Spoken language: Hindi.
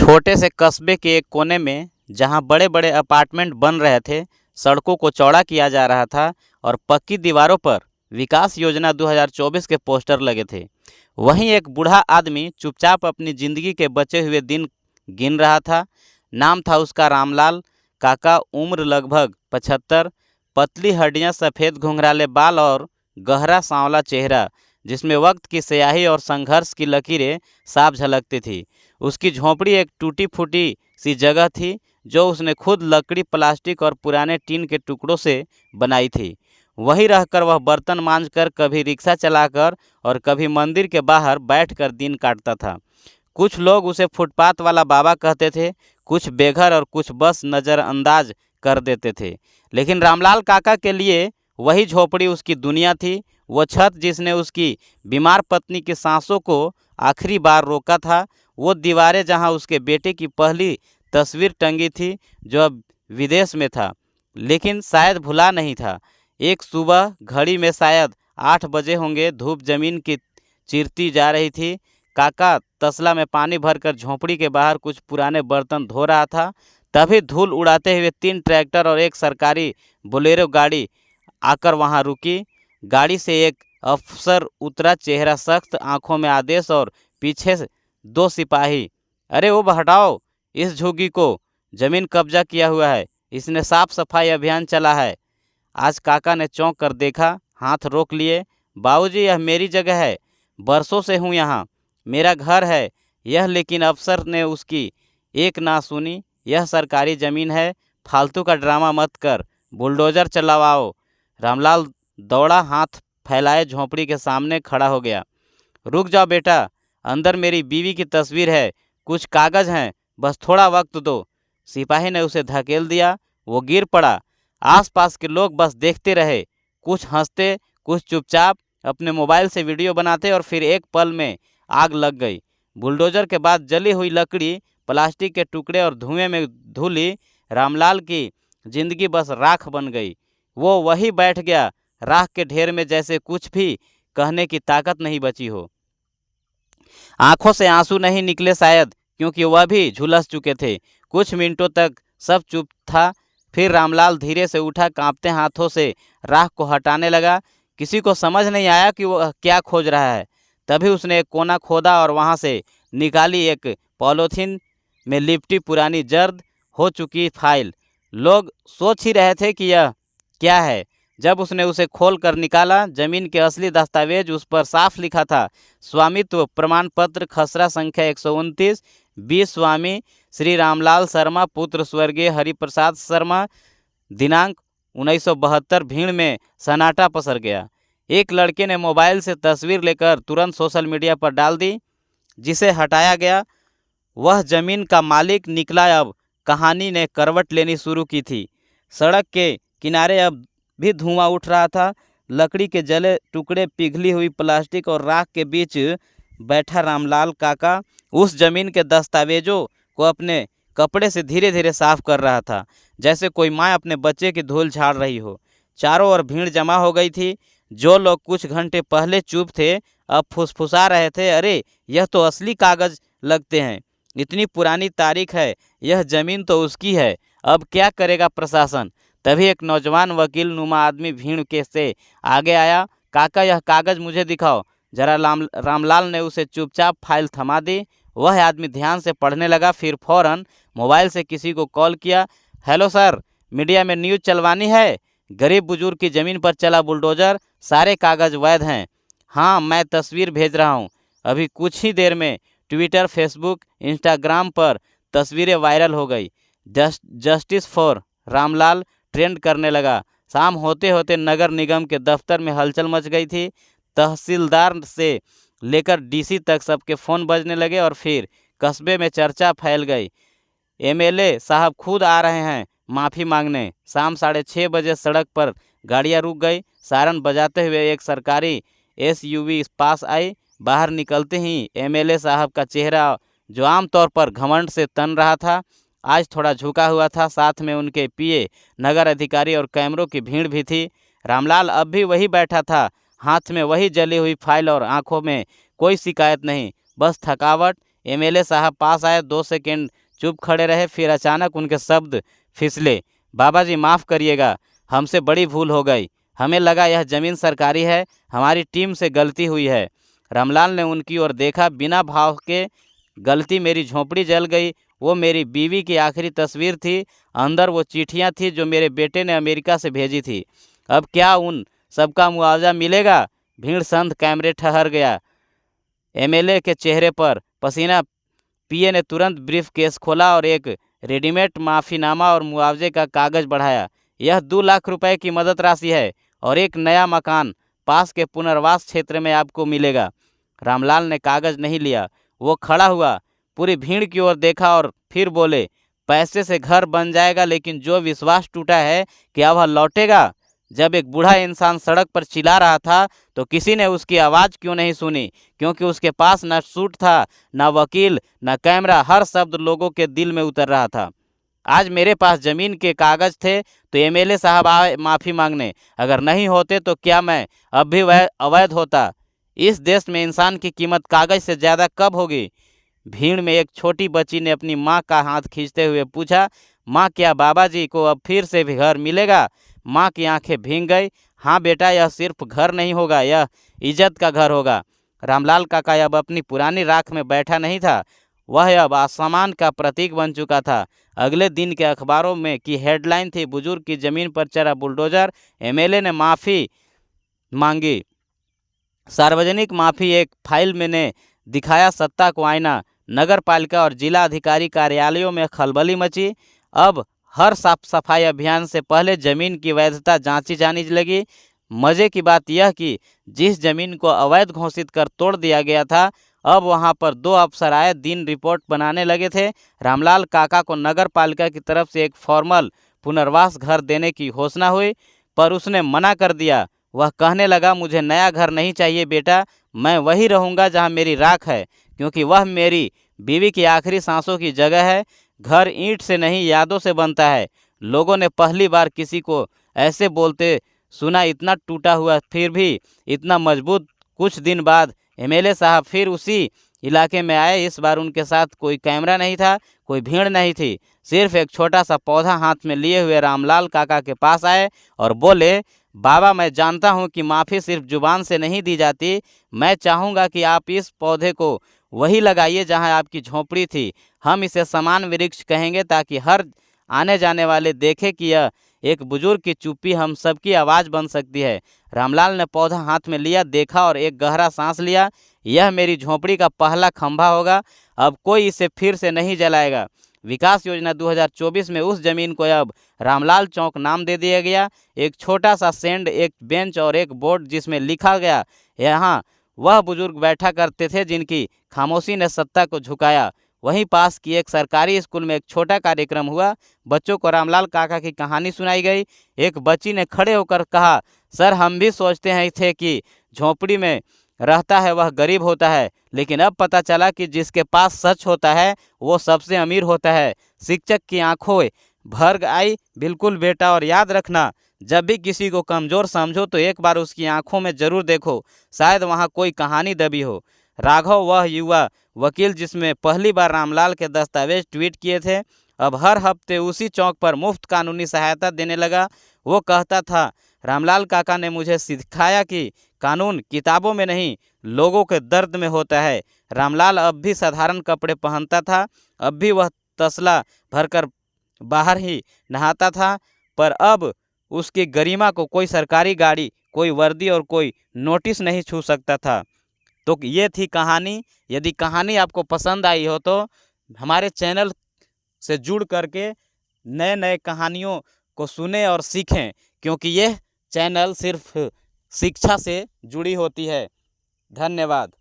छोटे से कस्बे के एक कोने में जहां बड़े बड़े अपार्टमेंट बन रहे थे, सड़कों को चौड़ा किया जा रहा था और पक्की दीवारों पर विकास योजना 2024 के पोस्टर लगे थे, वहीं एक बूढ़ा आदमी चुपचाप अपनी जिंदगी के बचे हुए दिन गिन रहा था। नाम था उसका रामलाल। काका, उम्र लगभग 75, पतली हड्डियां, सफ़ेद घुंघराले बाल और गहरा सांवला चेहरा जिसमें वक्त की स्याही और संघर्ष की लकीरें साफ झलकती थी। उसकी झोंपड़ी एक टूटी फूटी सी जगह थी जो उसने खुद लकड़ी, प्लास्टिक और पुराने टीन के टुकड़ों से बनाई थी। वहीं रहकर वह बर्तन मांजकर, कभी रिक्शा चलाकर और कभी मंदिर के बाहर बैठकर दिन काटता था। कुछ लोग उसे फुटपाथ वाला बाबा कहते थे, कुछ बेघर और कुछ बस नज़रअंदाज कर देते थे। लेकिन रामलाल काका के लिए वही झोपड़ी उसकी दुनिया थी। वो छत जिसने उसकी बीमार पत्नी की सांसों को आखिरी बार रोका था, वो दीवारें जहां उसके बेटे की पहली तस्वीर टंगी थी जो अब विदेश में था लेकिन शायद भुला नहीं था। एक सुबह घड़ी में शायद 8 बजे होंगे, धूप जमीन की चीरती जा रही थी। काका तसला में पानी भरकर झोंपड़ी के बाहर कुछ पुराने बर्तन धो रहा था। तभी धूल उड़ाते हुए 3 ट्रैक्टर और एक सरकारी बोलेरो गाड़ी आकर वहां रुकी। गाड़ी से एक अफसर उतरा, चेहरा सख्त, आंखों में आदेश और पीछे से 2 सिपाही। अरे वो हटाओ इस झुग्गी को, जमीन कब्जा किया हुआ है, इसने साफ सफाई अभियान चला है। आज काका ने चौंक कर देखा, हाथ रोक लिए। बाबूजी, यह मेरी जगह है, बरसों से हूँ यहाँ, मेरा घर है यह। लेकिन अफसर ने उसकी एक ना सुनी। यह सरकारी ज़मीन है, फालतू का ड्रामा मत कर, बुलडोज़र चलवाओ। रामलाल दौड़ा, हाथ फैलाए झोंपड़ी के सामने खड़ा हो गया। रुक जाओ बेटा, अंदर मेरी बीवी की तस्वीर है, कुछ कागज़ हैं, बस थोड़ा वक्त दो। सिपाही ने उसे धकेल दिया, वो गिर पड़ा। आसपास के लोग बस देखते रहे, कुछ हंसते, कुछ चुपचाप अपने मोबाइल से वीडियो बनाते। और फिर एक पल में आग लग गई। बुलडोज़र के बाद जली हुई लकड़ी, प्लास्टिक के टुकड़े और धुएं में धुली रामलाल की जिंदगी बस राख बन गई। वो वही बैठ गया, राख के ढेर में, जैसे कुछ भी कहने की ताकत नहीं बची हो। आंखों से आंसू नहीं निकले शायद, क्योंकि वह भी झुलस चुके थे। कुछ मिनटों तक सब चुप था। फिर रामलाल धीरे से उठा, कांपते हाथों से राख को हटाने लगा। किसी को समझ नहीं आया कि वह क्या खोज रहा है। तभी उसने एक कोना खोदा और वहां से निकाली एक पॉलीथीन में लिपटी पुरानी जर्द हो चुकी फाइल। लोग सोच ही रहे थे कि यह क्या है। जब उसने उसे खोल कर निकाला, जमीन के असली दस्तावेज उस पर साफ लिखा था, स्वामित्व प्रमाण पत्र, खसरा संख्या 129, 20 स्वामी श्री रामलाल शर्मा, पुत्र स्वर्गीय हरिप्रसाद शर्मा। दिनांक 1972। भीड़ में सन्नाटा पसर गया। एक लड़के ने मोबाइल से तस्वीर लेकर तुरंत सोशल मीडिया पर डाल दी। जिसे हटाया गया वह जमीन का मालिक निकला। अब कहानी ने करवट लेनी शुरू की थी। सड़क के किनारे अब भी धुआं उठ रहा था। लकड़ी के जले टुकड़े, पिघली हुई प्लास्टिक और राख के बीच बैठा रामलाल काका उस जमीन के दस्तावेजों को अपने कपड़े से धीरे धीरे साफ कर रहा था, जैसे कोई माँ अपने बच्चे की धूल झाड़ रही हो। चारों ओर भीड़ जमा हो गई थी। जो लोग कुछ घंटे पहले चुप थे अब फुसफुसा रहे थे, अरे यह तो असली कागज लगते हैं, इतनी पुरानी तारीख है, यह जमीन तो उसकी है, अब क्या करेगा प्रशासन। तभी एक नौजवान वकील नुमा आदमी भीड़ के से आगे आया। काका, यह कागज मुझे दिखाओ जरा। रामलाल ने उसे चुपचाप फाइल थमा दी। वह आदमी ध्यान से पढ़ने लगा, फिर फौरन मोबाइल से किसी को कॉल किया। हेलो सर, मीडिया में न्यूज़ चलवानी है, गरीब बुजुर्ग की ज़मीन पर चला बुलडोज़र, सारे कागज़ वैध हैं। हाँ, मैं तस्वीर भेज रहा हूँ, अभी कुछ ही देर में ट्विटर, फेसबुक, इंस्टाग्राम पर तस्वीरें वायरल हो गई। जस्टिस फॉर रामलाल ट्रेंड करने लगा। शाम होते होते नगर निगम के दफ्तर में हलचल मच गई थी। तहसीलदार से लेकर डीसी तक सबके फ़ोन बजने लगे और फिर कस्बे में चर्चा फैल गई। एमएलए साहब खुद आ रहे हैं माफ़ी मांगने। शाम 6:30 बजे सड़क पर गाड़ियां रुक गई। सायरन बजाते हुए एक सरकारी एसयूवी पास आई। बाहर निकलते ही एमएलए साहब का चेहरा, जो आमतौर पर घमंड से तन रहा था, आज थोड़ा झुका हुआ था। साथ में उनके पीए, नगर अधिकारी और कैमरों की भीड़ भी थी। रामलाल अब भी वही बैठा था, हाथ में वही जली हुई फाइल और आंखों में कोई शिकायत नहीं, बस थकावट। एमएलए साहब पास आए, 2 सेकंड चुप खड़े रहे, फिर अचानक उनके शब्द फिसले, बाबा जी माफ़ करिएगा, हमसे बड़ी भूल हो गई, हमें लगा यह ज़मीन सरकारी है, हमारी टीम से गलती हुई है। रामलाल ने उनकी ओर देखा, बिना भाव के, गलती मेरी झोंपड़ी जल गई, वो मेरी बीवी की आखिरी तस्वीर थी, अंदर वो चिट्ठियाँ थी जो मेरे बेटे ने अमेरिका से भेजी थी। अब क्या उन सबका मुआवजा मिलेगा? भीड़ संत कैमरे ठहर गया। एमएलए के चेहरे पर पसीना। पीए ने तुरंत ब्रीफ केस खोला और एक रेडीमेड माफ़ीनामा और मुआवजे का कागज बढ़ाया। यह 2 लाख रुपए की मदद राशि है और एक नया मकान पास के पुनर्वास क्षेत्र में आपको मिलेगा। रामलाल ने कागज नहीं लिया, वो खड़ा हुआ, पूरी भीड़ की ओर देखा और फिर बोले, पैसे से घर बन जाएगा, लेकिन जो विश्वास टूटा है क्या वह लौटेगा? जब एक बूढ़ा इंसान सड़क पर चिल्ला रहा था तो किसी ने उसकी आवाज़ क्यों नहीं सुनी? क्योंकि उसके पास न सूट था, न वकील, न कैमरा, हर शब्द लोगों के दिल में उतर रहा था। आज मेरे पास ज़मीन के कागज़ थे तो एमएलए साहब आए माफ़ी मांगने, अगर नहीं होते तो क्या मैं अब भी वह अवैध होता? इस देश में इंसान की कीमत कागज़ से ज़्यादा कब होगी? भीड़ में एक छोटी बच्ची ने अपनी माँ का हाथ खींचते हुए पूछा, माँ क्या बाबा जी को अब फिर से भी घर मिलेगा? माँ की आंखें भीग गई। हाँ बेटा, यह सिर्फ घर नहीं होगा, यह इज्जत का घर होगा। रामलाल काका अब अपनी पुरानी राख में बैठा नहीं था, वह अब आसमान का प्रतीक बन चुका था। अगले दिन के अखबारों में की हेडलाइन थी, बुजुर्ग की ज़मीन पर चढ़ा बुलडोजर, एमएलए ने माफ़ी मांगी। सार्वजनिक माफ़ी एक फाइल में ने दिखाया सत्ता को आईना। नगर पालिका और जिला अधिकारी कार्यालयों में खलबली मची। अब हर साफ सफाई अभियान से पहले जमीन की वैधता जांची जाने लगी। मज़े की बात यह कि जिस जमीन को अवैध घोषित कर तोड़ दिया गया था, अब वहां पर 2 अफसर आए दिन रिपोर्ट बनाने लगे थे। रामलाल काका को नगर पालिका की तरफ से एक फॉर्मल पुनर्वास घर देने की घोषणा हुई, पर उसने मना कर दिया। वह कहने लगा, मुझे नया घर नहीं चाहिए बेटा, मैं वही रहूँगा जहाँ मेरी राख है, क्योंकि वह मेरी बीवी की आखिरी सांसों की जगह है। घर ईंट से नहीं, यादों से बनता है। लोगों ने पहली बार किसी को ऐसे बोलते सुना, इतना टूटा हुआ फिर भी इतना मजबूत। कुछ दिन बाद एमएलए साहब फिर उसी इलाके में आए। इस बार उनके साथ कोई कैमरा नहीं था, कोई भीड़ नहीं थी, सिर्फ एक छोटा सा पौधा हाथ में लिए हुए रामलाल काका के पास आए और बोले, बाबा मैं जानता हूँ कि माफ़ी सिर्फ जुबान से नहीं दी जाती, मैं चाहूँगा कि आप इस पौधे को वही लगाइए जहाँ आपकी झोंपड़ी थी। हम इसे समान वृक्ष कहेंगे ताकि हर आने जाने वाले देखे कि यह एक बुजुर्ग की चुप्पी हम सबकी आवाज़ बन सकती है। रामलाल ने पौधा हाथ में लिया, देखा और एक गहरा सांस लिया। यह मेरी झोंपड़ी का पहला खंभा होगा, अब कोई इसे फिर से नहीं जलाएगा। विकास योजना 2024 में उस जमीन को अब रामलाल चौक नाम दे दिया गया। एक छोटा सा सेंड, एक बेंच और एक बोर्ड जिसमें लिखा गया, यहाँ वह बुजुर्ग बैठा करते थे जिनकी खामोशी ने सत्ता को झुकाया। वहीं पास की एक सरकारी स्कूल में एक छोटा कार्यक्रम हुआ। बच्चों को रामलाल काका की कहानी सुनाई गई। एक बच्ची ने खड़े होकर कहा, सर हम भी सोचते हैं थे कि झोंपड़ी में रहता है वह गरीब होता है, लेकिन अब पता चला कि जिसके पास सच होता है वो सबसे अमीर होता है। शिक्षक की आंखों भर आई। बिल्कुल बेटा, और याद रखना, जब भी किसी को कमज़ोर समझो तो एक बार उसकी आंखों में ज़रूर देखो, शायद वहाँ कोई कहानी दबी हो। राघव वह युवा वकील जिसमें पहली बार रामलाल के दस्तावेज ट्वीट किए थे, अब हर हफ्ते उसी चौक पर मुफ्त कानूनी सहायता देने लगा। वो कहता था, रामलाल काका ने मुझे सिखाया कि कानून किताबों में नहीं, लोगों के दर्द में होता है। रामलाल अब भी साधारण कपड़े पहनता था, अब भी वह तसला भरकर बाहर ही नहाता था, पर अब उसकी गरिमा को कोई सरकारी गाड़ी, कोई वर्दी और कोई नोटिस नहीं छू सकता था। तो ये थी कहानी। यदि कहानी आपको पसंद आई हो तो हमारे चैनल से जुड़ करके नए नए कहानियों को सुने और सीखें, क्योंकि यह चैनल सिर्फ शिक्षा से जुड़ी होती है। धन्यवाद।